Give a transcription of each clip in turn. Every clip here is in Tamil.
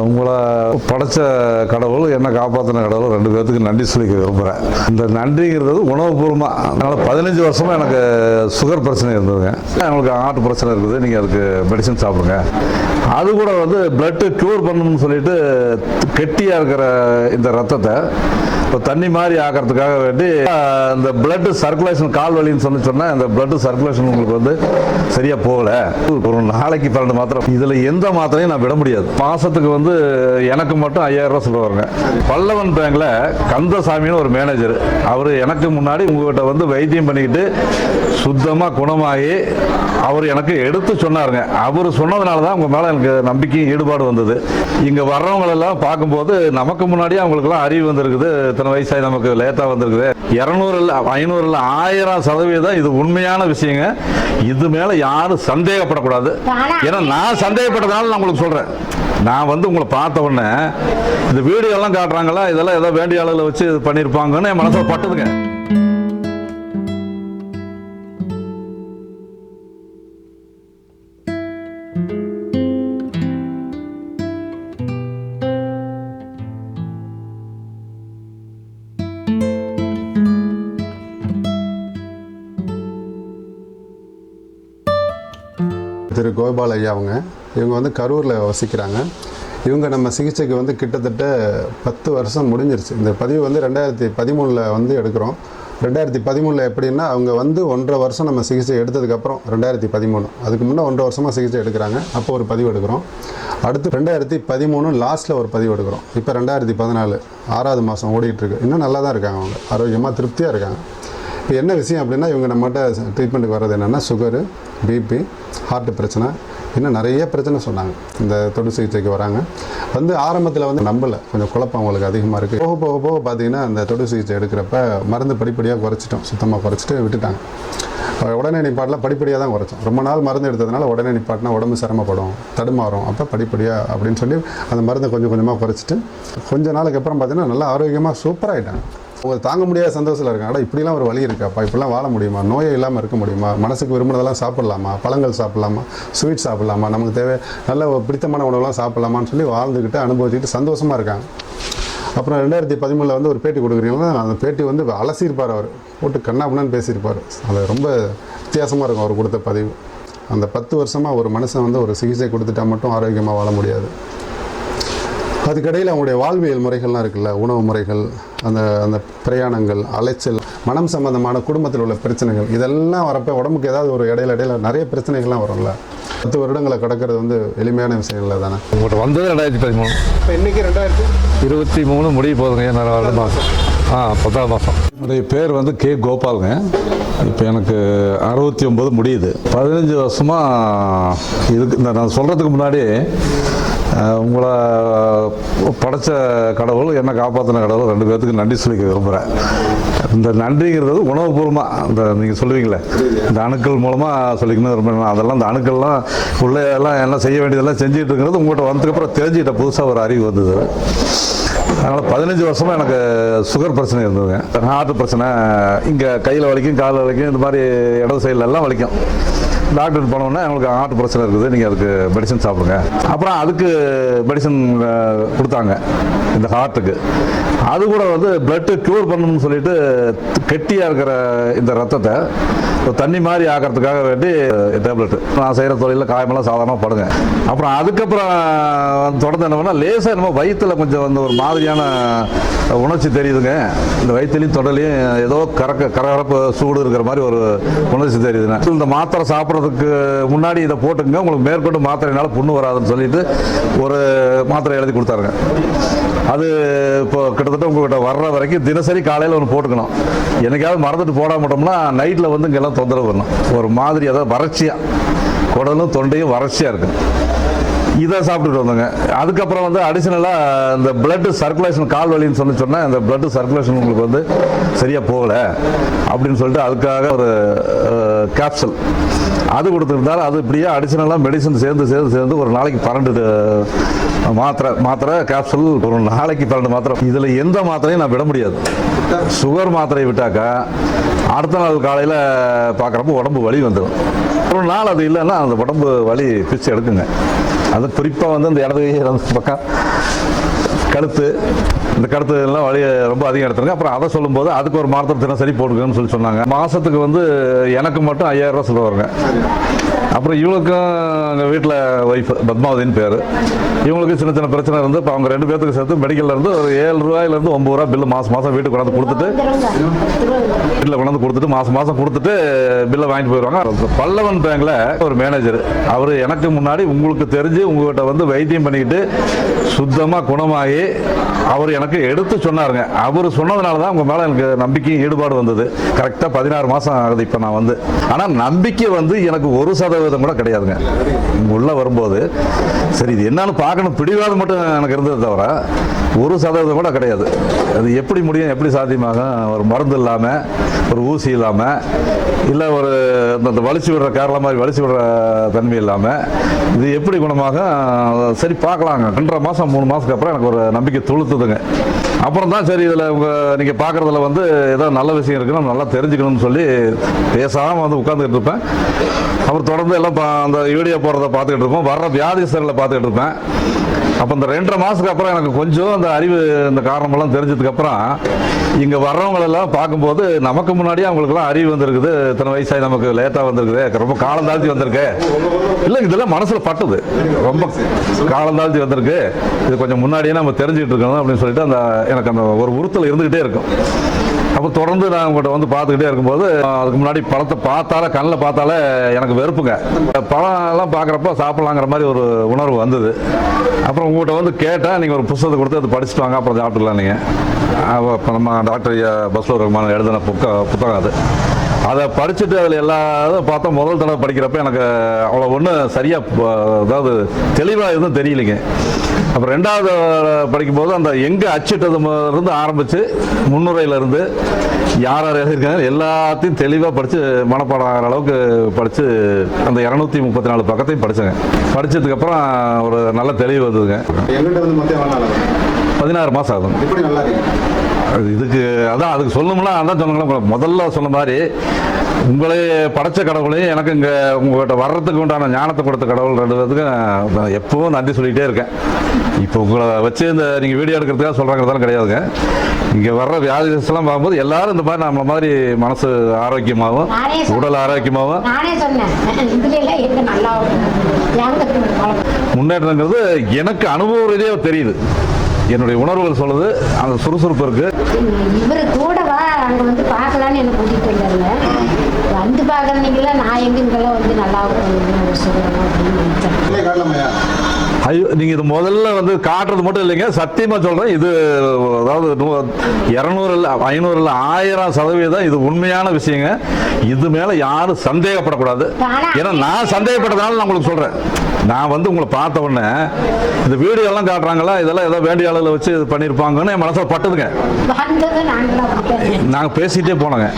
உங்களை படைச்ச கடவுள் என்ன காப்பாற்றின கடவுள் ரெண்டு பேர்த்துக்கு நன்றி சொல்லிக்க விரும்புகிறேன். இந்த நன்றிங்கிறது உணவுபூர்வமாக. அதனால் 15 வருஷமாக எனக்கு சுகர் பிரச்சனை இருந்ததுங்க. எனக்கு ஹார்ட் பிரச்சனை இருக்குது, நீங்கள் அதுக்கு மெடிசன் சாப்பிடுங்க. அது கூட வந்து பிளட்டு க்யூர் பண்ணணும்னு சொல்லிட்டு கெட்டியாக இருக்கிற இந்த ரத்தத்தை இப்போ தண்ணி மாதிரி ஆக்கிறதுக்காக வேண்டி இந்த பிளட் சர்க்குலேஷன் கால் வலின்னு சொன்னால் இந்த பிளட் சர்க்குலேஷன் உங்களுக்கு வந்து சரியாக போகலை. ஒரு நாளைக்கு 12 மாத்திரை. இதில் எந்த மாத்திரையும் நான் விட முடியாது. மாதத்துக்கு வந்து எனக்கு மட்டும் 5000 ரூபா சொல்லுவாங்க. பல்லவன் பேங்கில் கந்தசாமின்னு ஒரு மேனேஜர், அவர் எனக்கு முன்னாடி உங்கள்கிட்ட வந்து வைத்தியம் பண்ணிக்கிட்டு சுத்தமாக குணமாகி அவர் எனக்கு எடுத்து சொன்னாருங்க. அவர் சொன்னதுனால தான் உங்கள் மேலே எனக்கு நம்பிக்கையும் ஈடுபாடு வந்தது. இங்கே வர்றவங்களெல்லாம் பார்க்கும்போது நமக்கு முன்னாடியே அவங்களுக்குலாம் அறிவு வந்திருக்குது. இத்தனை வயசாகி நமக்கு லேட்டாக வந்திருக்குது. 200 இல்லை 500 இல்லை 1000% இது உண்மையான விஷயங்க. இது மேலே யாரும் சந்தேகப்படக்கூடாது. ஏன்னா நான் சந்தேகப்பட்டதுனால நான் உங்களுக்கு சொல்கிறேன். நான் வந்து உங்களை பார்த்த உடனே இந்த வீடியோலாம் காட்டுறாங்களா, இதெல்லாம் ஏதோ வேண்டிய ஆளுகளை வச்சு இது பண்ணியிருப்பாங்கன்னு என் மனசில் பட்டுதுங்க. திரு கோபால் ஐயா இவங்க வந்து கரூரில் வசிக்கிறாங்க. இவங்க நம்ம சிகிச்சைக்கு வந்து கிட்டத்தட்ட 10 வருஷம் முடிஞ்சிருச்சு. இந்த பதிவு வந்து 2013 வந்து எடுக்கிறோம். 2013 எப்படின்னா அவங்க வந்து 1.5 வருஷம் நம்ம சிகிச்சை எடுத்ததுக்கப்புறம் 2013, அதுக்கு முன்னே 1.5 வருஷமாக சிகிச்சை எடுக்கிறாங்க. அப்போ ஒரு பதிவு எடுக்கிறோம். அடுத்து 2013 லாஸ்ட்டில் ஒரு பதிவு எடுக்கிறோம். இப்போ 2014 6வது மாதம் ஓடிட்டுருக்கு. இன்னும் நல்லா தான் இருக்காங்க. அவங்க ஆரோக்கியமாக திருப்தியாக இருக்காங்க. இப்போ என்ன விஷயம் அப்படின்னா, இவங்க நம்மகிட்ட ட்ரீட்மெண்ட்டுக்கு வர்றது என்னென்னா சுகரு, பிபி, ஹார்ட் பிரச்சனை, இன்னும் நிறைய பிரச்சனை சொன்னாங்க. இந்த தொடு சிகிச்சைக்கு வராங்க. வந்து ஆரம்பத்தில் வந்து நம்பலை, கொஞ்சம் குழப்பம் அவங்களுக்கு அதிகமாக இருக்குது. போக போக போக பார்த்தீங்கன்னா அந்த தொடு சிகிச்சை எடுக்கிறப்ப மருந்து படிப்படியாக குறைச்சிட்டோம். சுத்தமாக குறைச்சிட்டு விட்டுட்டாங்க. உடனே நிப்பாட்டில் படிப்படியாக தான் குறைச்சோம். ரொம்ப நாள் மருந்து எடுத்ததுனால உடனே நிப்பாட்டினா உடம்பு சிரமப்படும், தடுமாறும். அப்போ படிப்படியாக அப்படின்னு சொல்லி அந்த மருந்தை கொஞ்சம் கொஞ்சமாக குறைச்சிட்டு கொஞ்ச நாளுக்கு அப்புறம் பார்த்தீங்கன்னா நல்லா ஆரோக்கியமாக சூப்பராகிட்டாங்க. அவங்க தாங்க முடியாத சந்தோஷத்தில் இருக்காங்க. இப்படிலாம் ஒரு வழி இருக்காப்பா, இப்படிலாம் வாழ முடியுமா, நோயை இல்லாமல் இருக்க முடியுமா, மனசுக்கு விரும்பினதெல்லாம் சாப்பிட்லாமா, பழங்கள் சாப்பிட்லாமா, ஸ்வீட் சாப்பிட்லாமா, நமக்கு தேவை நல்ல பிடித்தமான உணவுலாம் சாப்பிட்லாமான்னு சொல்லி வாழ்ந்துக்கிட்டு அனுபவிச்சுக்கிட்டு சந்தோஷமாக இருக்காங்க. அப்புறம் 2013 வந்து ஒரு பேட்டி கொடுக்குறீங்களா, அந்த பேட்டி வந்து அலசியிருப்பார். அவர் போட்டு கண்ணாப்புன்னு பேசியிருப்பார். அது ரொம்ப வித்தியாசமாக இருக்கும் அவர் கொடுத்த பதிவு. அந்த 10 வருஷமாக ஒரு மனுஷன் வந்து ஒரு சிகிச்சை கொடுத்துட்டா மட்டும் ஆரோக்கியமாக வாழ முடியாது. அதுக்கடையில் அவங்களுடைய வாழ்வியல் முறைகள்லாம் இருக்குல்ல, உணவு முறைகள், அந்த பிரயாணங்கள், அலைச்சல், மனம் சம்பந்தமான குடும்பத்தில் உள்ள பிரச்சனைகள், இதெல்லாம் வரப்போ உடம்புக்கு ஏதாவது ஒரு இடையில நிறைய பிரச்சனைகள்லாம் வரும்ல. 10 வருடங்களை கடக்கிறது வந்து எளிமையான விஷயம் இல்லை தானே. உங்கள்கிட்ட வந்தது 2013. இப்போ இன்றைக்கி 2023 முடிய போதுங்க. நல்ல மாதம் 10ஆம் மாதம். என்னுடைய பேர் வந்து கே கோபாலுங்க. இப்போ எனக்கு 69 முடியுது. 15 வருஷமாக இதுக்கு நான் சொல்கிறதுக்கு முன்னாடி உங்களை படைச்ச கடவுள் என்ன காப்பாற்றின கடவுள் ரெண்டு பேர்த்துக்கு நன்றி சொல்லிக்க விரும்புகிறேன். இந்த நன்றிங்கிறது உணவுபூர்வமாக இந்த நீங்கள் சொல்லுவீங்களே, இந்த அணுக்கள் மூலமாக சொல்லிக்கணும் விரும்புகிறேன். அதெல்லாம் இந்த அணுக்கள்லாம் உள்ளே எல்லாம் என்ன செய்ய வேண்டியதெல்லாம் செஞ்சுட்டு இருக்கிறது உங்கள்கிட்ட வந்ததுக்கப்புறம் தெரிஞ்சுக்கிட்ட புதுசாக ஒரு அறிவு வந்தது. அதனால் 15 வருஷமாக எனக்கு சுகர் பிரச்சனை இருந்ததுங்க. ஹார்ட் பிரச்சனை, இங்கே கையில் வலிக்கும், காலில் வலிக்கும், இந்த மாதிரி இடது சைடில் எல்லாம் வலிக்கும். டாக்டர் போனோன்னா எங்களுக்கு ஹார்ட் பிரச்சனை இருக்குது, நீங்கள் அதுக்கு மெடிசன் சாப்பிடுங்க. அப்புறம் அதுக்கு மெடிசன் கொடுத்தாங்க இந்த ஹார்ட்டுக்கு. அது கூட வந்து பிளட்டு க்யூர் பண்ணணும்னு சொல்லிட்டு கெட்டியாக இருக்கிற இந்த ரத்தத்தை தண்ணி மாதிரி ஆக்கிறதுக்காக வேண்டி டேப்லெட்டு. நான் செய்கிற தொழிலில் காயமெல்லாம் சாதாரணமாக படுங்க. அப்புறம் அதுக்கப்புறம் தொடர்ந்து என்ன பண்ணால் லேசாக என்னமோ வயிற்றில் கொஞ்சம் வந்து ஒரு மாதிரியான உணர்ச்சி தெரியுதுங்க. இந்த வயிற்றுலையும் தொடலையும் ஏதோ கரகரப்பு சூடு இருக்கிற மாதிரி ஒரு உணர்ச்சி தெரியுதுங்க. இந்த மாத்திரை சாப்பிட்றதுக்கு முன்னாடி இதை போட்டுங்க, உங்களுக்கு மேற்கொண்டு மாத்திரைனால புண்ணு வராதுன்னு சொல்லிட்டு ஒரு மாத்திரை எழுதி கொடுத்தாருங்க. அது இப்போ கிட்டத்தட்ட உங்கள்கிட்ட வர்ற வரைக்கும் தினசரி காலையில் ஒன்று போட்டுக்கணும். என்னைக்காவது மறந்துட்டு போட மாட்டோம்னா நைட்டில் வந்து இங்கெல்லாம் தொந்தரவு வரணும். ஒரு மாதிரி அதாவது வறட்சியாக, குடலும் தொண்டையும் வறட்சியாக இருக்கும். இதை சாப்பிட்டுட்டு வந்தோங்க. அதுக்கப்புறம் வந்து அடிஷ்னலாக இந்த பிளட் சர்க்குலேஷன் கால் வலின்னு சொன்னால் இந்த பிளட் சர்க்குலேஷன் உங்களுக்கு வந்து சரியாக போகலை அப்படின்னு சொல்லிட்டு அதுக்காக ஒரு கேப்சல் அது கொடுத்துருந்தாலும் அது இப்படியே அடிஷ்னலாக மெடிசன் சேர்ந்து ஒரு நாளைக்கு 12 மாத்திரை கேப்சல், ஒரு நாளைக்கு 12 மாத்திரை. இதில் எந்த மாத்திரையும் நான் விட முடியாது. சுகர் மாத்திரையை விட்டாக்கா அடுத்த நாள் காலையில் பார்க்குறப்போ உடம்பு வலி வந்துடும். ஒரு நாள் அது இல்லைன்னா அந்த உடம்பு வலி பிச்சு எடுக்குங்க. அது குறிப்பாக வந்து இந்த இடது பக்கம் கழுத்து, இந்த கழுத்து எல்லாம் வலி ரொம்ப அதிகம் எடுத்துருங்க. அப்புறம் அதை சொல்லும்போது அதுக்கு ஒரு மாத்திரை தினசரி போட்டுக்கணும்னு சொல்லி சொன்னாங்க. மாதத்துக்கு வந்து எனக்கு மட்டும் 5000 ரூபா சொல்லுவாங்க. அப்புறம் இவங்களுக்கும் எங்கள் வீட்டில் ஒய்ஃப் பத்மாவதின்னு பேர், இவங்களுக்கு சின்ன சின்ன பிரச்சனை இருந்து இப்போ அவங்க 2 பேர்த்துக்கு சேர்த்து மெடிக்கலில் இருந்து ஒரு 7 ரூபாயிலேருந்து 9 ரூபா பில்லு மாதம் வீட்டுக்கு கொண்டாந்து கொடுத்துட்டு வீட்டில் கொண்டாந்து கொடுத்துட்டு மாதம் கொடுத்துட்டு பில்லை வாங்கிட்டு போயிடுவாங்க. பல்லவன் பேங்கில் ஒரு மேனேஜர், அவர் எனக்கு முன்னாடி உங்களுக்கு தெரிஞ்சு உங்கள்கிட்ட வந்து வைத்தியம் பண்ணிக்கிட்டு சுத்தமாக குணமாகி அவர் எனக்கு எடுத்து சொன்னாருங்க. அவர் சொன்னதுனால தான் உங்கள் மேலே எனக்கு நம்பிக்கையும் ஈடுபாடு வந்தது. கரெக்டாக 16 மாதம் ஆகுது இப்போ நான் வந்து. ஆனால் நம்பிக்கை வந்து எனக்கு 1% கூட கிடையாதுங்க. உள்ளே வரும்போது சரி இது என்னன்னு பார்க்கணும் பிடிவாதம் மட்டும் எனக்கு இருந்தது தவிர 1% கூட கிடையாது. அது எப்படி முடியும், எப்படி சாத்தியமாகும்? ஒரு மருந்து இல்லாமல், ஒரு ஊசி இல்லாமல், இல்லை ஒரு இந்த வலிச்சு விடுற கேரளா மாதிரி வலிச்சு விடுற தன்மை இல்லாமல் இது எப்படி குணமாகும்? சரி பார்க்கலாங்க. 2.5 மாதம் 3 மாதத்துக்கு அப்புறம் எனக்கு ஒரு நம்பிக்கை துளுத்துதுங்க. அப்புறம் தான் சரி இதில் நீங்கள் பார்க்குறதுல வந்து ஏதோ நல்ல விஷயம் இருக்குன்னு நல்லா தெரிஞ்சுக்கணும்னு சொல்லி பேசாமல் வந்து உட்காந்துக்கிட்டு இருப்பேன். அப்புறம் தொடர்ந்து எல்லாம் அந்த வீடியோ போடுறத பார்த்துக்கிட்டு இருப்போம், வர்ற வியாதிஸ்தர்களை பார்த்துக்கிட்டு இருப்பேன். அப்போ இந்த 2.5 மாதத்துக்கு அப்புறம் எனக்கு கொஞ்சம் அந்த அறிவு, இந்த காரணமெல்லாம் தெரிஞ்சதுக்கப்புறம் இங்கே வர்றவங்களெல்லாம் பார்க்கும்போது நமக்கு முன்னாடியே அவங்களுக்குலாம் அறிவு வந்திருக்குது. இத்தனை வயசாகி நமக்கு லேட்டாக வந்திருக்குது, ரொம்ப காலம் தாழ்த்தி வந்திருக்கு. இல்லை இதெல்லாம் மனசில் பட்டுது, ரொம்ப காலம் தாழ்த்தி வந்திருக்கு, இது கொஞ்சம் முன்னாடியே நம்ம தெரிஞ்சுக்கிட்டு இருக்கணும் அப்படின்னு சொல்லிட்டு அந்த எனக்கு அந்த ஒரு உறுத்தல் இருந்துக்கிட்டே இருக்கும். அப்போ தொடர்ந்து நான் உங்கள்கிட்ட வந்து பார்த்துக்கிட்டே இருக்கும்போது அதுக்கு முன்னாடி பழத்தை பார்த்தாலே, கண்ணில் பார்த்தாலே எனக்கு வெறுப்புங்க. பழம்லாம் பார்க்குறப்ப சாப்பிட்லாங்கிற மாதிரி ஒரு உணர்வு வந்தது. அப்புறம் உங்கள்கிட்ட வந்து கேட்டால் நீங்கள் ஒரு புத்தகத்தை கொடுத்து அது படிச்சுட்டு வாங்க, அப்புறம் சாப்பிட்டுக்கலாம் நீங்கள். இப்போ நம்ம டாக்டர் பஸ்லூர் ரஹ்மான் எழுதின புத்தகம் அது. அதை படிச்சுட்டு அதில் எல்லாரும் பார்த்தா முதல் தடவை படிக்கிறப்ப எனக்கு அவ்வளோ ஒன்றும் சரியாக, அதாவது தெளிவாக எதுவும் தெரியலைங்க. அப்புறம் 2வது படிக்கும்போது அந்த எங்கே அச்சிட்டதுலேருந்து ஆரம்பித்து முன்னுரையிலேருந்து யார் யார் எழுதியிருக்காங்க எல்லாத்தையும் தெளிவாக படித்து மனப்பாடம் ஆகிற அளவுக்கு படித்து அந்த 234 பக்கத்தையும் படித்தேங்க. படித்ததுக்கப்புறம் ஒரு நல்ல தெளிவு வந்ததுங்க. 16 மாதம் ஆகுது. இதுக்கு அதான் அதுக்கு சொல்லணும்னா அதான் சொன்னாங்களா முதல்ல சொன்ன மாதிரி, உங்களே படைச்ச கடவுளையும் எனக்கு இங்கே உங்கள்கிட்ட வர்றதுக்கு உண்டான ஞானத்தை கொடுத்த கடவுள் 2 பேருக்கு எப்பவும் நன்றி சொல்லிகிட்டே இருக்கேன். இப்போ உங்களை வச்சு இந்த நீங்கள் வீடியோ எடுக்கிறதுக்காக சொல்கிறாங்கிறதாலும் கிடையாதுங்க. இங்கே வர்ற வியாதிஸ்லாம் பார்க்கும்போது எல்லாரும் இந்த மாதிரி நம்மளை மாதிரி மனசு ஆரோக்கியமாகவும் உடல் ஆரோக்கியமாகவும் முன்னேற்றங்கிறது எனக்கு அனுபவ ரீதியாக தெரியுது. என்னுடைய உணர்வுகள் சொல்லுது, அந்த சுறுசுறுப்பு இருக்கு. இவர் கூடவா அங்கே வந்து பார்க்கலான்னு என்ன கூட்டிகிட்டு வந்தாருங்க. வந்து பார்க்குறீங்களா நான் எங்கெங்கெல்லாம் வந்து நல்லா சொல்லணும் அப்படின்னு நினைச்சேன். ஐயோ, நீங்கள் இது முதல்ல வந்து காட்டுறது மட்டும் இல்லைங்க, சத்தியமாக சொல்கிறேன். இது அதாவது 200 இல்லை 500 இல்லை 1000% இது உண்மையான விஷயங்க. இது மேலே யாரும் சந்தேகப்படக்கூடாது. ஏன்னா நான் சந்தேகப்பட்டதுனால நான் உங்களுக்கு சொல்கிறேன். நான் வந்து உங்களை பார்த்த உடனே இந்த வீடியோலாம் காட்டுறாங்களா, இதெல்லாம் ஏதோ வேண்டிய ஆளுகளை வச்சு இது பண்ணியிருப்பாங்கன்னு என் மனசில் பட்டுதுங்க. நாங்கள் பேசிகிட்டே போனோங்க.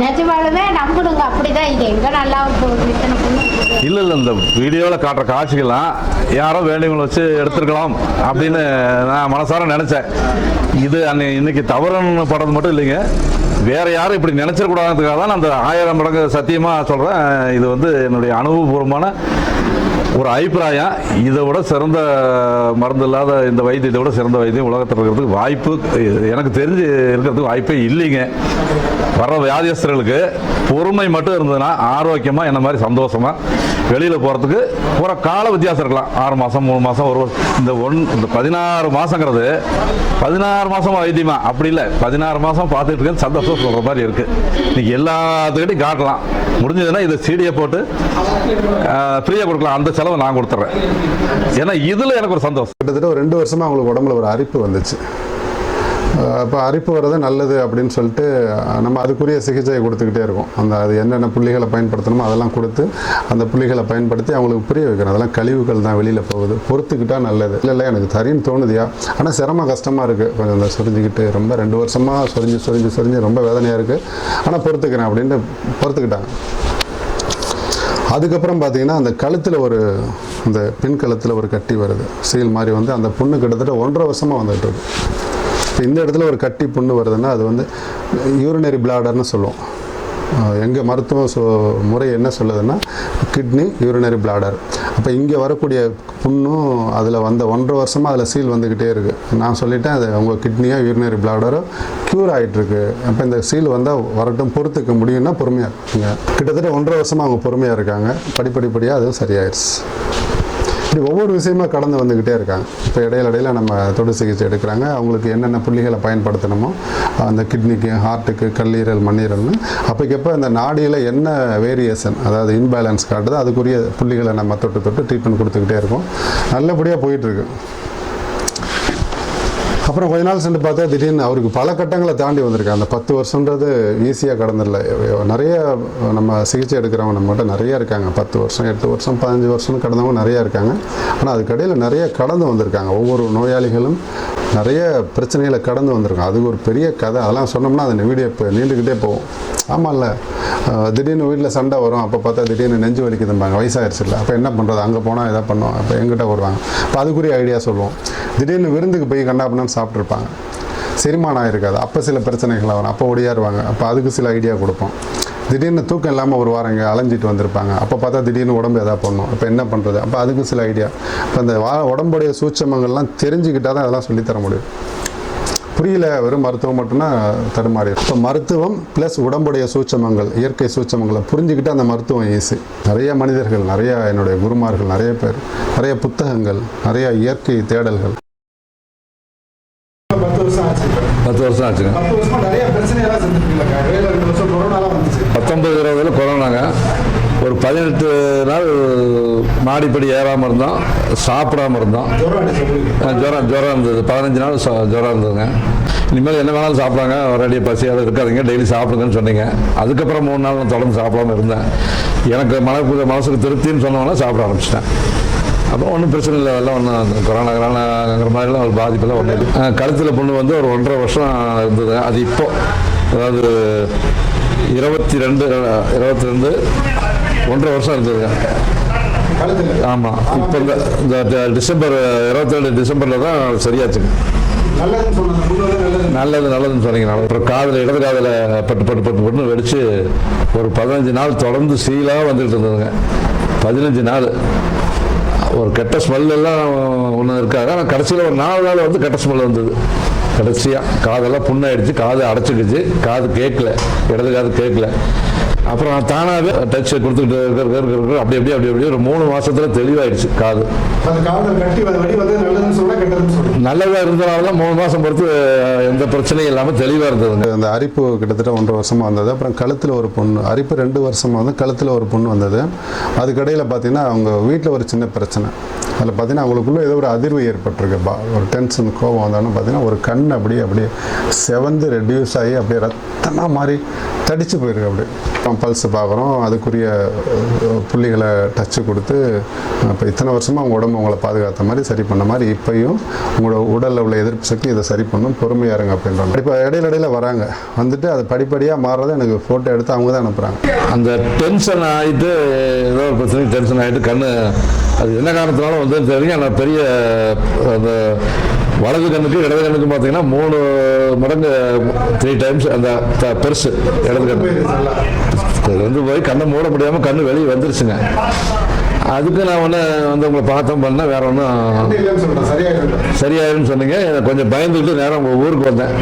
நிஜமாலுமே நம்பணுங்க, அப்படிதான். இது எங்கே நல்லா இல்லை இந்த வீடியோவில் காட்டுற காட்சிகள்லாம் யாரோ வேண்டியவங்களை வச்சு எடுத்துருக்கலாம் அப்படின்னு நான் மனசார நினச்சேன். இது இன்னைக்கு தவறுன்னு படுறது மட்டும் இல்லைங்க, வேற யாரும் இப்படி நினைச்சிடக்கூடாதுக்காக தான் அந்த 1000 மடங்கு சத்தியமாக சொல்கிறேன். இது வந்து என்னுடைய அனுபவபூர்வமான ஒரு அபிப்பிராயம். இதை விட சிறந்த மருந்து இல்லாத இந்த வைத்தியத்தை விட சிறந்த வைத்தியம் உலகத்தில் இருக்கிறதுக்கு வாய்ப்பு எனக்கு தெரிஞ்சு இருக்கிறதுக்கு வாய்ப்பே இல்லைங்க. வர்ற வியாதியஸ்தர்களுக்கு பொறுமை மட்டும் இருந்ததுன்னா ஆரோக்கியமாக என்ன மாதிரி சந்தோஷமாக வெளியில் போகிறதுக்கு ஒரு கால வித்தியாசம் இருக்கலாம். 6 மாதம் 3 மாதம் ஒரு இந்த 16 மாதங்கிறது 16 மாதம் வைத்தியமா அப்படி இல்லை, 16 மாதம் பார்த்துட்டு இருக்கேன் சந்தோஷம் சொல்கிற மாதிரி இருக்குது. இன்னைக்கு எல்லாத்துக்கிட்டையும் காட்டலாம், முடிஞ்சதுன்னா இதை சீடியை போட்டு ஃப்ரீயாக கொடுக்கலாம். அந்த செலவை நான் கொடுத்துட்றேன். ஏன்னா இதில் எனக்கு ஒரு சந்தோஷம். கிட்டத்தட்ட ஒரு 2 வருஷமாக அவங்களுக்கு உடம்புல ஒரு அரிப்பு வந்துச்சு. அப்போ அரிப்பு வர்றது நல்லது அப்படின்னு சொல்லிட்டு நம்ம அதுக்குரிய சிகிச்சையை கொடுத்துக்கிட்டே இருக்கோம். அது என்னென்ன புள்ளிகளை பயன்படுத்தணுமோ அதெல்லாம் கொடுத்து அந்த புள்ளிகளை பயன்படுத்தி அவங்களுக்கு புரிய வைக்கிறோம். அதெல்லாம் கழிவுகள் தான் வெளியில் போகுது, பொறுத்துக்கிட்டால் நல்லது. இல்லை எனக்கு சரின்னு தோணுதியா, ஆனால் சிரமம் கஷ்டமாக இருக்குது. கொஞ்சம் அந்த சொரிஞ்சிக்கிட்டு ரொம்ப 2 வருஷமாக சொரிஞ்சு ரொம்ப வேதனையாக இருக்குது, ஆனால் பொறுத்துக்கிறேன் அப்படின்ட்டு பொறுத்துக்கிட்டாங்க. அதுக்கப்புறம் பார்த்தீங்கன்னா அந்த கழுத்தில் இந்த பின் கழுத்தில் ஒரு கட்டி வருது, சீல் மாதிரி வந்து அந்த புண்ணு கிட்டத்தட்ட 1.5 வருஷமாக வந்துட்டு இருக்கு. இப்போ இந்த இடத்துல ஒரு கட்டி புண்ணு வருதுன்னா அது வந்து யூரினரி பிளாடர்னு சொல்லுவோம். எங்கள் மருத்துவ முறை என்ன சொல்லுதுன்னா கிட்னி, யூரினரி பிளாடர். அப்போ இங்கே வரக்கூடிய புண்ணும் அதில் வந்த 1.5 வருஷமாக அதில் சீல் வந்துக்கிட்டே இருக்குது. நான் சொல்லிட்டேன் அது உங்கள் கிட்னியோ யூரினரி பிளாடரோ க்யூர் ஆகிட்டுருக்கு. அப்போ இந்த சீல் வந்தால் வரட்டும், பொறுத்துக்க முடியும்னா பொறுமையாக இருக்குங்க. கிட்டத்தட்ட 1.5 வருஷமாக அவங்க பொறுமையாக இருக்காங்க. படிப்படியாக அதுவும் சரியாயிடுச்சு. இப்படி ஒவ்வொரு விஷயமா கடந்து வந்துக்கிட்டே இருக்காங்க. இப்போ இடையில நம்ம தொடு சிகிச்சை எடுக்கிறாங்க. அவங்களுக்கு என்னென்ன புள்ளிகளை பயன்படுத்தணுமோ அந்த கிட்னிக்கு, ஹார்ட்டுக்கு, கல்லீரல், மண்ணீரல்னு அப்போக்கப்போ அந்த நாடியில் என்ன வேரியேஷன், அதாவது இன்பேலன்ஸ் காட்டுது, அதுக்குரிய புள்ளிகளை நம்ம தொட்டு ட்ரீட்மெண்ட் கொடுத்துக்கிட்டே இருக்கோம். நல்லபடியாக போயிட்டுருக்கு. அப்புறம் கொஞ்ச நாள் சென்று பார்த்தா திடீர்னு அவருக்கு பல கட்டங்களை தாண்டி வந்திருக்கு. அந்த 10 வருஷன்றது ஈஸியாக கடந்துடல. நிறைய நம்ம சிகிச்சை எடுக்கிறவங்க நம்மகிட்ட நிறைய இருக்காங்க. 10 வருஷம், 8 வருஷம், 15 வருஷம்னு கடந்தவங்க நிறையா இருக்காங்க. ஆனால் அதுக்கடையில் நிறைய கடந்து வந்திருக்காங்க. ஒவ்வொரு நோயாளிகளும் நிறைய பிரச்சனைகளை கடந்து வந்திருக்காங்க. அது ஒரு பெரிய கதை. அதெல்லாம் சொன்னோம்னா அந்த வீடியோ இப்போ நீண்டுக்கிட்டே போகும். ஆமாம்ல, திடீர்னு வீட்டில் சண்டை வரும். அப்போ பார்த்தா திடீர்னு நெஞ்சு வலிக்குதும்பாங்க, வயசாகிடுச்சு இல்லை. அப்போ என்ன பண்ணுறது, அங்கே போனால் எதாவது பண்ணுவோம். அப்போ எங்கிட்ட வருவாங்க. அப்போ அதுக்குரிய ஐடியா சொல்லுவோம். திடீர்னு விருந்துக்கு போய் கண்டாப்பினான்னு சாப்பிட்ருப்பாங்க, செரிமானம் ஆகிருக்காது. அப்போ சில பிரச்சனைகள் வரும். அப்போ ஒடியாருவாங்க. அப்போ அதுக்கு சில ஐடியா கொடுப்போம். திடீர்னு தூக்கம் இல்லாமல் ஒரு வாரம் இங்கே அலைஞ்சிட்டு வந்திருப்பாங்க. அப்போ பார்த்தா திடீர்னு உடம்பு எதாவது பண்ணும். அப்போ என்ன பண்ணுறது, அப்போ அதுக்கு சில ஐடியா. இப்போ அந்த உடம்புடைய சூட்சமங்கள்லாம் தெரிஞ்சுக்கிட்டால் தான் அதெல்லாம் சொல்லித்தர முடியும். புரியல, வெறும் மருத்துவம் மட்டும்னா தடுமாறி. இப்போ மருத்துவம் ப்ளஸ் உடம்புடைய சூட்சமங்கள், இயற்கை சூட்சமங்களை புரிஞ்சுக்கிட்டு அந்த மருத்துவம் ஈஸி. நிறைய மனிதர்கள், நிறைய என்னுடைய குருமார்கள், நிறைய பேர், நிறைய புத்தகங்கள், நிறைய இயற்கை தேடல்கள். 10 வருஷம் ஆச்சுங்க. 19-20 கொரோனாங்க. ஒரு 18 நாள் மாடிப்படி ஏறாமல் இருந்தோம், சாப்பிடாமல் இருந்தோம். ஜுரம் இருந்தது. 15 நாள் ஜுரம் இருந்ததுங்க. இனிமேல் என்ன வேணாலும் சாப்பிடாங்க, ரெடியாக பசியால் இருக்காதுங்க, டெய்லி சாப்பிடுங்கன்னு சொன்னீங்க. அதுக்கப்புறம் 3 நாள் நான் தொடர்ந்து சாப்பிடாமல் இருந்தேன். எனக்கு மனசுக்கு திருப்தின்னு சொன்னவொன்னே சாப்பிட ஆரம்பிச்சிட்டேன். அப்போ ஒன்றும் பிரச்சனை இல்லை. எல்லாம் ஒன்றும் கொரோனாங்கிற மாதிரிலாம் ஒரு பாதிப்பெல்லாம் ஒன்றும் இல்லை. கழுத்தில் புண்ணு வந்து ஒரு 1.5 வருஷம் இருந்தது. அது இப்போ அதாவது 22 1.5 வருஷம் இருந்ததுங்க. ஆமாம், இப்போ இந்த டிசம்பர் 22 டிசம்பரில் தான் சரியாச்சுங்க. நல்லதுன்னு சொன்னீங்க. அப்புறம் காதில், இடது காதில் பட்டு வெடிச்சு ஒரு 15 நாள் தொடர்ந்து சீலாக வந்துட்டு இருந்ததுங்க. 15 நாள் ஒரு கெட்ட ஸ்மெல்லாம் ஒன்று இருக்காது. ஆனால் கடைசியில் ஒரு 4 நாள் வந்து கெட்ட ஸ்மெல் வந்தது. கடைசியாக காதெல்லாம் புண்ணாயிடுச்சு, காது அடைச்சிக்கிச்சு, காது கேட்கல, இடது காது கேட்கல. அப்புறம் தானாகவே டச் கொடுத்துக்கிட்டு இருக்கிற அப்படி ஒரு 3 மாசத்துல தெளிவாயிடுச்சு காது. நல்லதாக இருந்தனால தான் 3 மாதம் பொறுத்து எந்த பிரச்சனையும் இல்லாமல் தெளிவாக இருந்ததுங்க. அந்த அரிப்பு கிட்டத்தட்ட 1.5 வருஷமாக வந்தது. அப்புறம் கழுத்தில் ஒரு புண்ணு, அரிப்பு 2 வருஷமாக வந்து கழுத்தில் ஒரு புண்ணு வந்தது. அதுக்கடையில் பார்த்தீங்கன்னா அவங்க வீட்டில் ஒரு சின்ன பிரச்சனை. அதில் பார்த்தீங்கன்னா அவங்களுக்குள்ள ஏதோ ஒரு அதிர்வு ஏற்பட்டிருக்கு. ஒரு டென்ஷன், கோபம் வந்தாலும் பார்த்தீங்கன்னா ஒரு கண் அப்படியே செவந்து ரெடியூஸ் ஆகி அப்படியே ரத்தமாக மாதிரி தடிச்சு போயிருக்கு. அப்படியே பல்ஸ் பார்க்குறோம், அதுக்குரிய புள்ளிகளை டச்சு கொடுத்து இப்போ இத்தனை வருஷமாக அவங்க உடம்பு உங்களை பாதுகாத்த மாதிரி சரி பண்ண மாதிரி இப்போயும் உங்களோட உடலில் உள்ள எதிர்ப்பு சக்தி இதை சரி பண்ணும், பொறுமையாக இருங்க அப்படின்றாங்க. இப்போ இடையில வராங்க, வந்துட்டு அது படிப்படியாக மாறுறதை எனக்கு ஃபோட்டோ எடுத்து அவங்க தான் அனுப்புகிறாங்க. அந்த டென்ஷன் ஆகிட்டு ஏதோ ஒரு பிரச்சனை டென்ஷன் ஆகிட்டு கண்ணு அது என்ன காரணத்தினாலும் வந்து தெரியும். ஆனால் பெரிய அந்த வலது கண்ணுக்கு இடது கண்ணுக்கு பார்த்தீங்கன்னா 3 மடங்கு 3 டைம்ஸ் அந்த பெருசு இடது கண்ணு. இது வந்து போய் கண்ணை மூட முடியாமல் கண்ணு வெளியே வந்துருச்சுங்க. அதுக்கு நான் ஒன்று வந்து உங்களை பார்த்தோம் பண்ணேன், வேற ஒன்றும் சரியாயிருன்னு சொன்னீங்க. கொஞ்சம் பயந்துக்கிட்டு நேரம் உங்கள் ஊருக்கு வந்தேன்.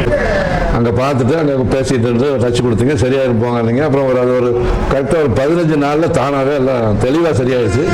அங்கே பார்த்துட்டு அங்கே பேசிட்டு இருந்து டச் கொடுத்தீங்க, சரியாயிரும் போங்க நீங்கள். அப்புறம் ஒரு கரெக்டாக ஒரு 15 நாளில் தானாகவே எல்லாம் தெளிவாக சரியாயிடுச்சு.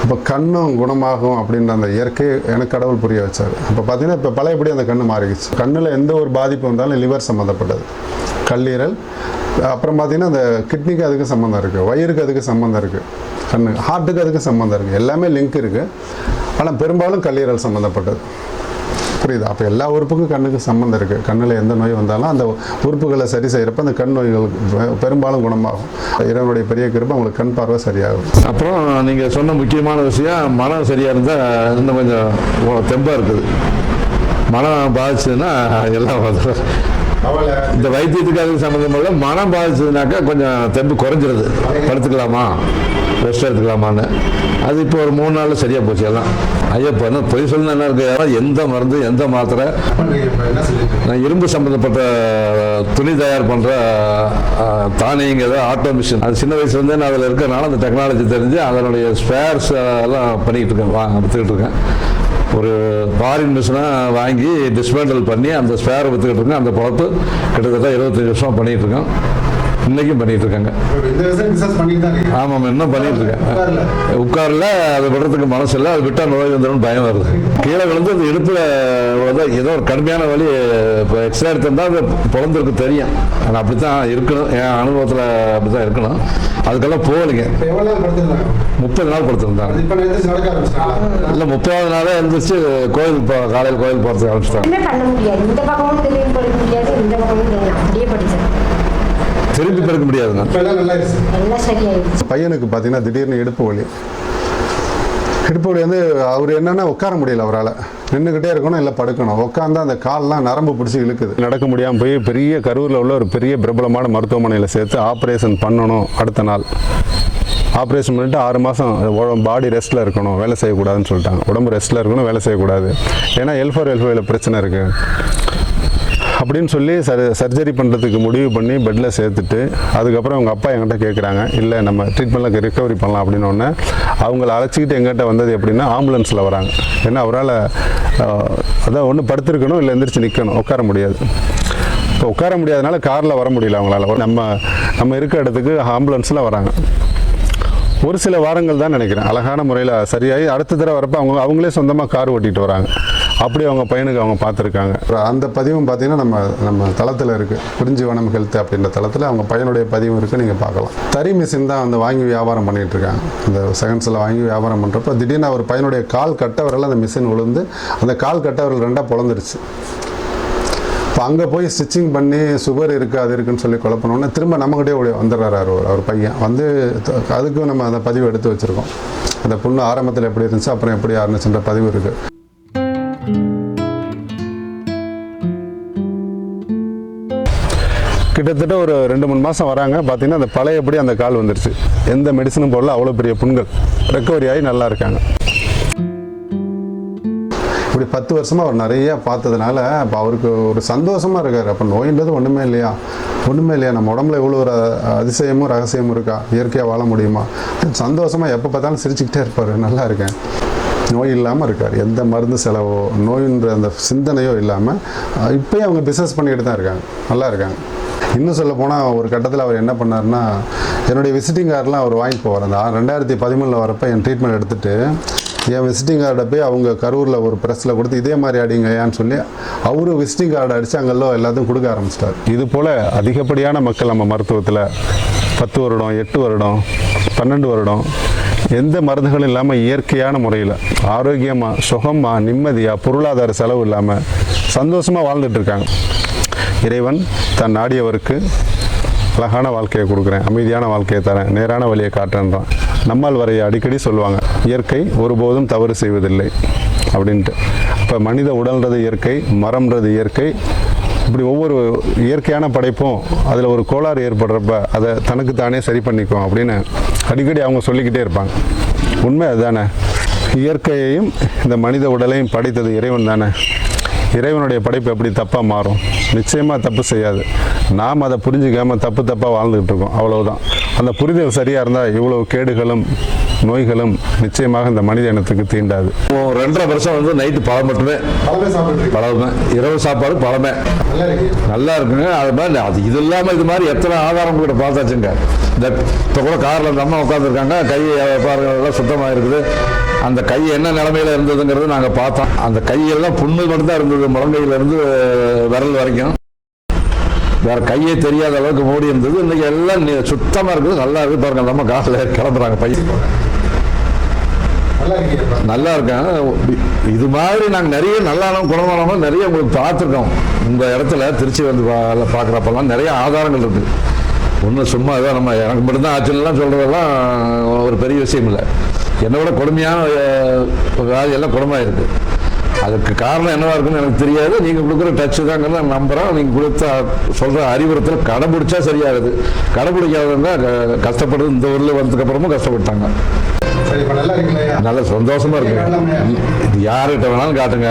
இப்போ கண்ணும் குணமாகும் அப்படின்ற அந்த இயற்கை எனக்கு கடவுள் புரிய வச்சார். அப்போ பார்த்தீங்கன்னா இப்போ பழையபடி அந்த கண்ணு மாறிடுச்சு. கண்ணில் எந்த ஒரு பாதிப்பு வந்தாலும் லிவர் சம்மந்தப்பட்டது, கல்லீரல், அப்புறம் பார்த்தீங்கன்னா அந்த கிட்னிக்கு அதுக்கு சம்மந்தம் இருக்குது, வயிறுக்கு அதுக்கு சம்மந்தம் இருக்குது, கண்ணு, ஹார்ட்டுக்கு அதுக்கு சம்மந்தம் இருக்குது, எல்லாமே லிங்க் இருக்குது. ஆனால் பெரும்பாலும் கல்லீரல் சம்மந்தப்பட்டது. புரியுது. அப்போ எல்லா உறுப்புக்கும் கண்ணுக்கு சம்மந்தம் இருக்குது. கண்ணில் எந்த நோய் வந்தாலும் அந்த உறுப்புகளை சரி செய்கிறப்ப அந்த கண் நோய்கள் பெரும்பாலும் குணமாகும். இறைவனுடைய பெரிய கிருபை உங்களுக்கு கண் பார்வை சரியாகும். அப்புறம் நீங்கள் சொன்ன முக்கியமான விஷயம், மனம் சரியாக இருந்தால் இன்னும் கொஞ்சம் தெம்பாக இருக்குது. மனம் பாதிச்சதுன்னா எல்லாம் இந்த வைத்தியத்துக்கு அதுக்கு சம்மந்தம் இல்லை. மனம் பாதிச்சதுனாக்கா கொஞ்சம் தெம்பு குறைஞ்சிருது. படுத்துக்கலாமா, ரெஸ்ட் எடுத்துக்கலாமான்னு. அது இப்போ ஒரு 3 நாளில் சரியாக போச்சு எல்லாம். ஐயா இப்போ என்ன பொய் சொல்லணும் என்ன இருக்குது, எந்த மருந்து எந்த மாத்திரை. நான் இரும்பு சம்மந்தப்பட்ட துணி தயார் பண்ணுற தானியங்க ஏதோ ஆட்டோ மிஷின், அது சின்ன வயசுலேருந்தே நான் அதில் இருக்கிறனால அந்த டெக்னாலஜி தெரிஞ்சு அதனுடைய ஸ்பேர்ஸ் எல்லாம் பண்ணிக்கிட்டு இருக்கேன், விற்றுக்கிட்டு இருக்கேன். ஒரு ஃபாரின் மிஷினாக வாங்கி டிஸ்மேண்டல் பண்ணி அந்த ஸ்பேரை விற்றுக்கிட்டு இருக்கேன். அந்த பொழப்பு கிட்டத்தட்ட 25 வருஷம் பண்ணிகிட்டு இருக்கேன். இன்றைக்கும் பண்ணிகிட்டு இருக்காங்க. ஆமாம், இன்னும் பண்ணிகிட்டு இருக்கேன். உட்காரில் அதை விடுறதுக்கு மனசு இல்லை. அது விட்டால் நோய் வந்துடும் பயம் வருது. கீழே விழுந்து அந்த இடுப்பில் ஏதோ ஒரு கடுமையான வலி. இப்போ எக்ஸ்ரே எடுத்திருந்தால் அது பொழந்திருக்கு தெரியும். ஆனால் அப்படி தான் இருக்கணும், என் அனுபவத்தில் அப்படி தான் இருக்கணும். அதுக்கெல்லாம் போகலைங்க. 30 நாள் படுத்திருந்தாங்க. இல்லை 30வது நாளே எழுந்திரிச்சு கோயில் காலையில் கோயில் போகிறதுக்கு ஆரம்பிச்சிட்டாங்க. என்ன பண்ண முடியாது, இந்த பக்கமும் திரும்பி படுக்க முடியாது, இந்த பக்கமும் அப்படியே படிச்சேன். திருப்பி படுக்க முடியாதுங்க. எல்லாம் சரியாயிடுச்சு. பையனுக்கு பார்த்தீங்கன்னா திடீர்னு இடுப்பு வலி வந்து அவர் என்னன்னா உட்கார முடியல. அவரால் நின்றுக்கிட்டே இருக்கணும், இல்லை படுக்கணும். உட்காந்தா அந்த கால்லாம் நரம்பு பிடிச்சி இழுக்குது. நடக்க முடியாமல் போய் பெரிய கரூரில் உள்ள ஒரு பெரிய பிரபலமான மருத்துவமனையில் சேர்த்து ஆப்ரேஷன் பண்ணணும். அடுத்த நாள் ஆப்ரேஷன் பண்ணிட்டு 6 மாதம் பாடி ரெஸ்ட்டில் இருக்கணும், வேலை செய்யக்கூடாதுன்னு சொல்லிட்டாங்க. உடம்பு ரெஸ்ட்டில் இருக்கணும், வேலை செய்யக்கூடாது. ஏன்னா L4 பிரச்சனை இருக்குது அப்படின்னு சொல்லி சர்ஜரி பண்ணுறதுக்கு முடிவு பண்ணி பெட்டில் சேர்த்துட்டு, அதுக்கப்புறம் அவங்க அப்பா என்கிட்ட கேட்குறாங்க, இல்லை நம்ம ட்ரீட்மெண்ட்டில் ரிகவரி பண்ணலாம் அப்படின்னோடனே அவங்கள அழைச்சிக்கிட்டு எங்கிட்ட வந்தது எப்படின்னா ஆம்புலன்ஸில் வராங்க. ஏன்னா அவரால் அதான் ஒன்று படுத்திருக்கணும், இல்லை எந்திரிச்சு நிற்கணும், உட்கார முடியாது. இப்போ உட்கார முடியாதனால காரில் வர முடியல அவங்களால. நம்ம இருக்க இடத்துக்கு ஆம்புலன்ஸில் வராங்க. ஒரு சில வாரங்கள் தான் நினைக்கிறேன் அழகான முறையில் சரியாகி அடுத்த தடவை வரப்போ அவங்களே சொந்தமாக கார் ஓட்டிகிட்டு வராங்க. அப்படி அவங்க பையனுக்கு அவங்க பார்த்துருக்காங்க. அந்த பதிவும் பார்த்தீங்கன்னா நம்ம தளத்தில் இருக்குது, குறிஞ்சிவனம் ஹெல்த் அப்படின்ற தளத்தில் அவங்க பையனுடைய பதிவும் இருக்குது, நீங்கள் பார்க்கலாம். தறி மிஷின் தான் வந்து வாங்கி வியாபாரம் பண்ணிகிட்டு இருக்காங்க. இந்த செகண்ட்ஸில் வாங்கி வியாபாரம் பண்ணுறப்போ திடீர்னு அவர் பையனுடைய கால் கட்டவரில் அந்த மிஷின் விழுந்து அந்த கால் கட்டவரில் 2 பொழந்துருச்சு. இப்போ அங்கே போய் ஸ்டிச்சிங் பண்ணி சுகர் இருக்குது அது இருக்குன்னு சொல்லி குழப்பணுன்னு திரும்ப நம்மகிட்டே வந்துடுறாரு அவர் பையன். வந்து அதுக்கும் நம்ம அந்த பதிவு எடுத்து வச்சுருக்கோம். அந்த புண்ணு ஆரம்பத்தில் எப்படி இருந்துச்சு, அப்புறம் எப்படி ஆரம்பிச்சுன்ற பதிவு இருக்குது. கிட்டத்தட்ட ஒரு 2-3 மாதம் வராங்க. பார்த்தீங்கன்னா அந்த பழையபடி அந்த கால் வந்துருச்சு. எந்த மெடிசனும் போடல, அவ்வளோ பெரிய புண்கள் ரெக்கவரி ஆகி நல்லா இருக்காங்க. இப்படி 10 வருஷமாக அவர் நிறைய பார்த்ததுனால இப்போ அவருக்கு ஒரு சந்தோஷமாக இருக்கார். அப்போ நோயின்றது ஒன்றுமே இல்லையா, நம்ம உடம்புல இவ்வளோ ஒரு அதிசயமும் ரகசியமும் இருக்கா, இயற்கையாக வாழ முடியுமா, சந்தோஷமாக எப்போ பார்த்தாலும் சிரிச்சுக்கிட்டே இருப்பார். நல்லா இருக்கேன், நோய் இல்லாமல் இருக்கார். எந்த மருந்து செலவோ நோயின்ற அந்த சிந்தனையோ இல்லாமல் இப்போயும் அவங்க பிஸ்னஸ் பண்ணிக்கிட்டு தான் இருக்காங்க, நல்லா இருக்காங்க. இன்னும் சொல்ல போனால் ஒரு கட்டத்தில் அவர் என்ன பண்ணார்னா, என்னுடைய விசிட்டிங் கார்டெலாம் அவர் வாங்கி போவார். அந்த 2013 வரப்போ என் ட்ரீட்மெண்ட் எடுத்துகிட்டு என் விசிட்டிங் கார்டை போய் அவங்க கரூரில் ஒரு ப்ரெஸ்ஸில் கொடுத்து இதே மாதிரி அடிங்கயான்னு சொல்லி அவரு விசிட்டிங் கார்டை அடித்து அங்கெல்லாம் எல்லாத்தையும் கொடுக்க ஆரம்பிச்சிட்டார். இது போல் அதிகப்படியான மக்கள் நம்ம மருத்துவத்தில் 10 வருடம் 8 வருடம் 12 வருடம் எந்த மருந்துகளும் இல்லாமல் இயற்கையான முறையில் ஆரோக்கியமாக சுகமாக நிம்மதியாக பொருளாதார செலவு இல்லாமல் சந்தோஷமாக வாழ்ந்துட்டு இருக்காங்க. இறைவன் தன் நாடியவருக்கு அழகான வாழ்க்கையை கொடுக்குறேன், அமைதியான வாழ்க்கையை தரேன், நேரான வழியை காட்டுன்றான். நம்மால் வரைய அடிக்கடி சொல்லுவாங்க, இயற்கை ஒருபோதும் தவறு செய்வதில்லை அப்படின்ட்டு. இப்போ மனித உடல்ன்றது இயற்கை, மரம்ன்றது இயற்கை. இப்படி ஒவ்வொரு இயற்கையான படைப்பும் அதில் ஒரு கோளாறு ஏற்படுறப்ப அதை தனக்கு தானே சரி பண்ணிக்கும் அப்படின்னு அடிக்கடி அவங்க சொல்லிக்கிட்டே இருப்பாங்க. உண்மை அதுதானே. இயற்கையையும் இந்த மனித உடலையும் படைத்தது இறைவன் தானே. இறைவனுடைய படைப்பு எப்படி தப்பாக மாறும்? நிச்சயமாக தப்பு செய்யாது. நாம் அதை புரிஞ்சிக்காமல் தப்பாக வாழ்ந்துக்கிட்டு இருக்கோம், அவ்வளவுதான். அந்த புரிதல் சரியாக இருந்தால் இவ்வளவு கேடுகளும் நோய்களும் நிச்சயமாக இந்த மனித இனத்துக்கு தீண்டாது. 2.5 வருஷம் வந்து நைட்டு பழம் மட்டுமே பழமே, இரவு சாப்பாடு பழமே நல்லா இருக்குங்க. அது மாதிரி இது இல்லாமல் இது மாதிரி எத்தனை ஆதாரம் கூட பார்த்தாச்சுங்க. இந்த இப்போ கூட காரில் அந்த அம்மா உட்காந்துருக்காங்க, கை பாருங்கள்லாம் சுத்தமாக இருக்குது. அந்த கை என்ன நிலைமையில் இருந்ததுங்கிறது நாங்கள் பார்த்தோம். அந்த கையெல்லாம் புண்ணு மட்டும்தான் இருந்தது, முழங்கையிலேருந்து விரல் வரைக்கும். வேறு கையே தெரியாத அளவுக்கு மூடி இருந்தது. இன்றைக்கி எல்லாம் சுத்தமாக இருக்குது, நல்லா இருக்குது. பாருங்க, நம்ம காரில் கிளம்புறாங்க பையன். நல்லா இருக்கேன். இது மாதிரி நாங்கள் நிறைய நல்லானவங்க குணமானவங்க நிறைய உங்களுக்கு பார்த்துருக்கோம். உங்கள் இடத்துல திருச்சி வந்து பார்க்குறப்பெல்லாம் நிறைய ஆதாரங்கள் இருக்குது. ஒன்றும் சும்மா இதான் நம்ம எனக்கு மட்டும்தான் ஆச்சுன்னெலாம் சொல்கிறதெல்லாம் ஒரு பெரிய விஷயம் இல்லை. என்னை விட கொடுமையான வியாதியெல்லாம் குணமாக இருக்குது. அதுக்கு காரணம் என்னவா இருக்குன்னு எனக்கு தெரியாது. நீங்கள் கொடுக்குற டச்சு தாங்கிறத நான் நம்புகிறேன். நீங்கள் கொடுத்த சொல்கிற அறிவுறுத்தல் கடைபிடிச்சா சரியாகுது. கடைபிடிக்காதவங்க கஷ்டப்படுறது இந்த ஊரில் வந்ததுக்கப்புறமும் கஷ்டப்பட்டாங்க. நல்ல சந்தோஷமா இருக்கு. இது யார்கிட்ட வேணாலும் காட்டுங்க.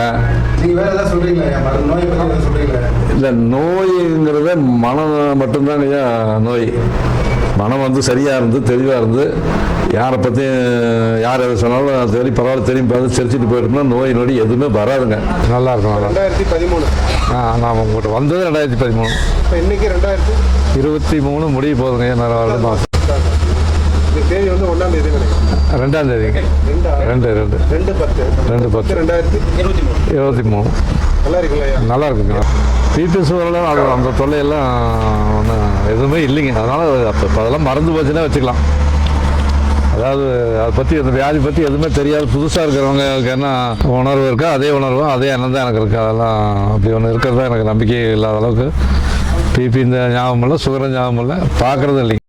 இல்லை, நோய்ங்கிறத மனம் மட்டும்தான் ஐயா நோய். மனம் வந்து சரியாக இருந்து தெளிவாக இருந்து யாரை பற்றியும் யார் எதை சொன்னாலும் சரி பரவாயில்ல தெரியும் பார்த்து சிரிச்சிட்டு போயிட்டோம்னா நோய் நொடி எதுவுமே வராதுங்க. நல்லா இருக்கும். 2013 நான் உங்கள்கிட்ட வந்தது 2013. இன்னைக்கு 2023 முடிய போதுங்க. நிறைய மாதம் தேதி வந்து 1ஆம் தேதி நினைக்கிறேன். 2ஆம் தேதிங்க. 2/10/2023. நல்லா இருக்குல்ல? நல்லா இருக்குங்க. பிபி சுகரெல்லாம் அது அந்த தொல்லையெல்லாம் ஒன்றும் எதுவுமே இல்லைங்க. அதனால் அப்போ அதெல்லாம் மறந்து போச்சுன்னா வச்சுக்கலாம். அதாவது அதை பற்றி அந்த வியாதி பற்றி எதுவுமே தெரியாது. புதுசாக இருக்கிறவங்களுக்கு என்ன உணர்வு இருக்கோ அதே உணர்வும் அதே எண்ணம் தான் எனக்கு இருக்குது. அதெல்லாம் அப்படி ஒன்று இருக்கிறது தான் எனக்கு நம்பிக்கை இல்லாத அளவுக்கு. பிபி இந்த ஞாபகம் இல்லை, சுகரும் ஞாபகம் இல்லை, பார்க்குறதும் இல்லைங்க.